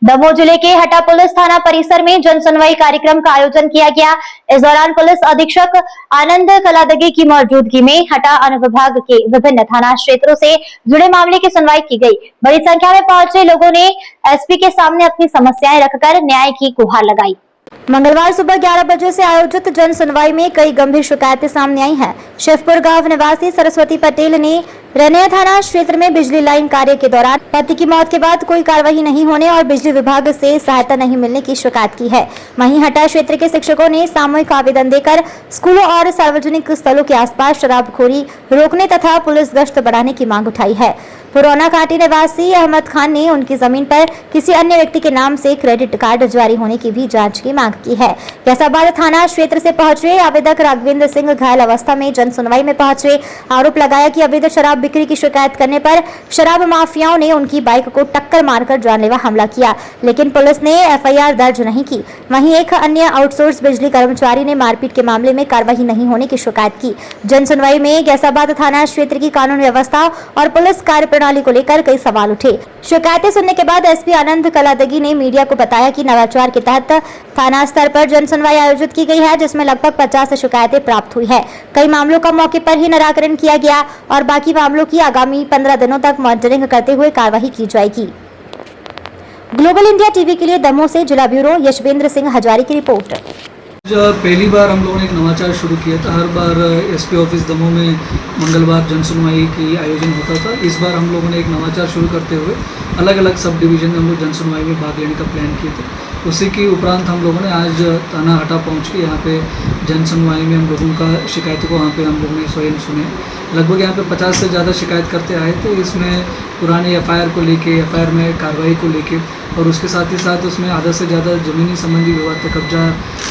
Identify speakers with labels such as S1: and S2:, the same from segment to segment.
S1: दमोह जिले के हटा पुलिस थाना परिसर में जन सुनवाई कार्यक्रम का आयोजन किया गया। इस दौरान पुलिस अधीक्षक आनंद कलादगी की मौजूदगी में हटा अनुविभाग के विभिन्न थाना क्षेत्रों से जुड़े मामले की सुनवाई की गई। बड़ी संख्या में पहुंचे लोगों ने एसपी के सामने अपनी समस्याएं रखकर न्याय की गुहार लगाई। मंगलवार सुबह 11 बजे से आयोजित जन सुनवाई में कई गंभीर शिकायतें सामने आई हैं। शिवपुर गांव निवासी सरस्वती पटेल ने रनिया थाना क्षेत्र में बिजली लाइन कार्य के दौरान पति की मौत के बाद कोई कार्रवाई नहीं होने और बिजली विभाग से सहायता नहीं मिलने की शिकायत की है। वहीं हटा क्षेत्र के शिक्षकों ने सामूहिक आवेदन देकर स्कूलों और सार्वजनिक स्थलों के आसपास शराबखोरी रोकने तथा पुलिस गश्त बढ़ाने की मांग उठाई है। पुराना घाटी निवासी अहमद खान ने उनकी जमीन पर किसी अन्य व्यक्ति के नाम से क्रेडिट कार्ड जारी होने की भी जांच की मांग की है। कैसाबाद थाना क्षेत्र से पहुंचे आवेदक राघवेंद्र सिंह घायल अवस्था में जन सुनवाई में पहुंचे आरोप लगाया कि अवैध शराब बिक्री की शिकायत करने पर शराब माफियाओं ने उनकी बाइक को टक्कर मारकर जानलेवा हमला किया, लेकिन पुलिस ने एफआईआर दर्ज नहीं की। वहीं एक अन्य आउटसोर्स बिजली कर्मचारी ने मारपीट के मामले में कार्रवाई नहीं होने की शिकायत की। जन सुनवाई में कैसाबाद थाना क्षेत्र की कानून व्यवस्था और पुलिस कार्य प्रणाली को लेकर कई सवाल उठे। शिकायतें सुनने के बाद एसपी आनंद कलादगी ने मीडिया को बताया कि नवाचार के तहत थाना स्तर पर जन सुनवाई आयोजित की गई है, जिसमें लगभग 50 शिकायतें प्राप्त हुई है। कई मामलों का मौके पर ही निराकरण किया गया और बाकी मामलों की आगामी 15 दिनों तक मॉनिटरिंग करते हुए कार्रवाई की जाएगी। ग्लोबल इंडिया टीवी के लिए दमोह से जिला ब्यूरो यशवेंद्र सिंह हजारी की रिपोर्ट।
S2: पहली बार हम लोगों ने एक नवाचार शुरू किया था। हर बार एसपी ऑफिस दमोह में मंगलवार जन सुनवाई की आयोजन होता था। इस बार हम लोगों ने एक नवाचार शुरू करते हुए अलग अलग सब डिवीजन में हम लोग जन सुनवाई में भाग लेने का प्लान किए थे। उसी के उपरांत हम लोगों ने आज थाना हटा पहुंच के यहाँ पे जन सुनवाई में हम लोगों का शिकायतों को वहाँ पे हम लोगों ने स्वयं सुने। लगभग यहाँ पे 50 से ज़्यादा शिकायत करते आए थे। इसमें पुराने एफआईआर को लेके, एफआईआर में कार्रवाई को लेके और उसके साथ ही साथ उसमें आधा से ज़्यादा ज़मीनी संबंधी विवाद पर कब्जा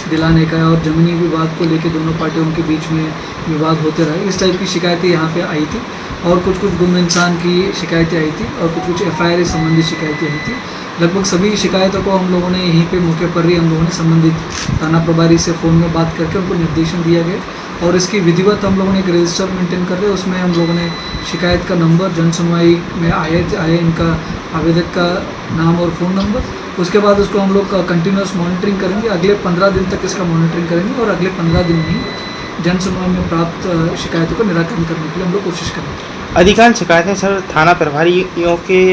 S2: दिलाने का और ज़मीनी विवाद को लेके दोनों पार्टियों के बीच में विवाद होते रहे। इस टाइप की शिकायतें यहाँ पे आई थी और कुछ गुम इंसान की शिकायतें आई थी और कुछ एफआईआर संबंधी शिकायतें आई थी। लगभग सभी शिकायतों को हम लोगों ने यहीं पे मौके पर ही हम लोगों ने संबंधित थाना प्रभारी से फ़ोन में बात करके उनको निर्देशन दिया गया और इसकी विधिवत हम लोगों ने एक रजिस्टर मेंटेन कर रहे। उसमें हम लोगों ने शिकायत का नंबर, जन सुनवाई में आए इनका आवेदक का नाम और फ़ोन नंबर, उसके बाद उसको हम लोग कंटिन्यूस मॉनिटरिंग करेंगे। अगले 15 दिन तक इसका मॉनिटरिंग करेंगे और अगले 15 दिन में जन सुनवाई में प्राप्त शिकायतों को निराकरण करने के लिए हम लोग कोशिश करेंगे।
S3: अधिकांश शिकायतें सर थाना प्रभारियों के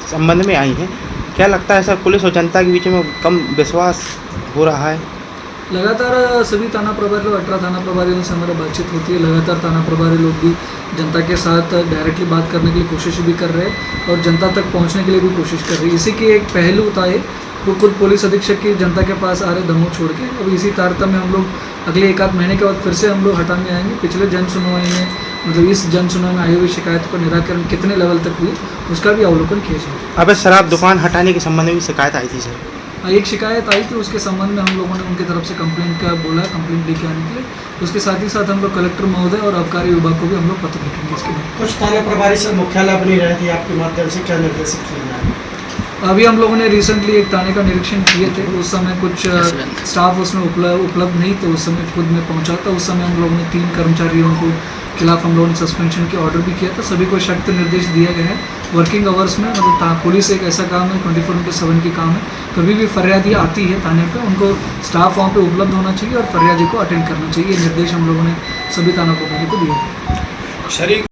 S3: संबंध में आई हैं। क्या लगता है सर, पुलिस और जनता के बीच में कम विश्वास हो रहा है?
S2: लगातार सभी थाना प्रभारी लोग 18 थाना प्रभारियों से हमारा बातचीत होती है। लगातार थाना प्रभारी लोग भी जनता के साथ डायरेक्टली बात करने के लिए कोशिश भी कर रहे हैं और जनता तक पहुंचने के लिए भी कोशिश कर रही है। इसी की एक पहलू था वो खुद पुलिस अधीक्षक की जनता के पास आ रहे दमोह छोड़ के। अब इसी तारतम्य में हम लोग अगले 1-8 महीने के बाद फिर से हम लोग हटा में आएंगे। पिछले जन सुनवाई में मतलब इस जन सुनवाई में आई हुई शिकायत का निराकरण कितने लेवल तक हुई उसका भी अवलोकन किया जाएगा।
S3: अब शराब दुकान हटाने के संबंध में शिकायत आई थी सर?
S2: एक शिकायत आई थी, उसके संबंध में हम लोगों ने उनकी तरफ से कंप्लेंट का बोला, कंप्लेंट लेके आने के लिए। उसके साथ ही साथ हम लोग कलेक्टर महोदय और आबकारी विभाग को भी हम लोग पत्र लिखेंगे इसके बारे में।
S4: कुछ थाना प्रभारी से मुख्यालय अपनी रह थी, आपके माध्यम से क्या निर्देशित किया जाए?
S2: अभी हम लोगों ने रिसेंटली एक थाने का निरीक्षण किए थे। उस समय कुछ स्टाफ उसमें उपलब्ध नहीं थे। उस समय खुद में पहुंचा था। उस समय हम लोगों ने 3 कर्मचारियों को खिलाफ हम लोगों ने सस्पेंशन के ऑर्डर भी किया था। सभी को सख्त निर्देश दिया गया है। वर्किंग आवर्स में मतलब पुलिस एक ऐसा काम है 24/7 की काम है। कभी भी फरियादी आती है थाने पे, उनको स्टाफ वहाँ पे उपलब्ध होना चाहिए और फरियादी को अटेंड करना चाहिए। ये निर्देश हम लोगों ने सभी थाना प्रभारी को दिए।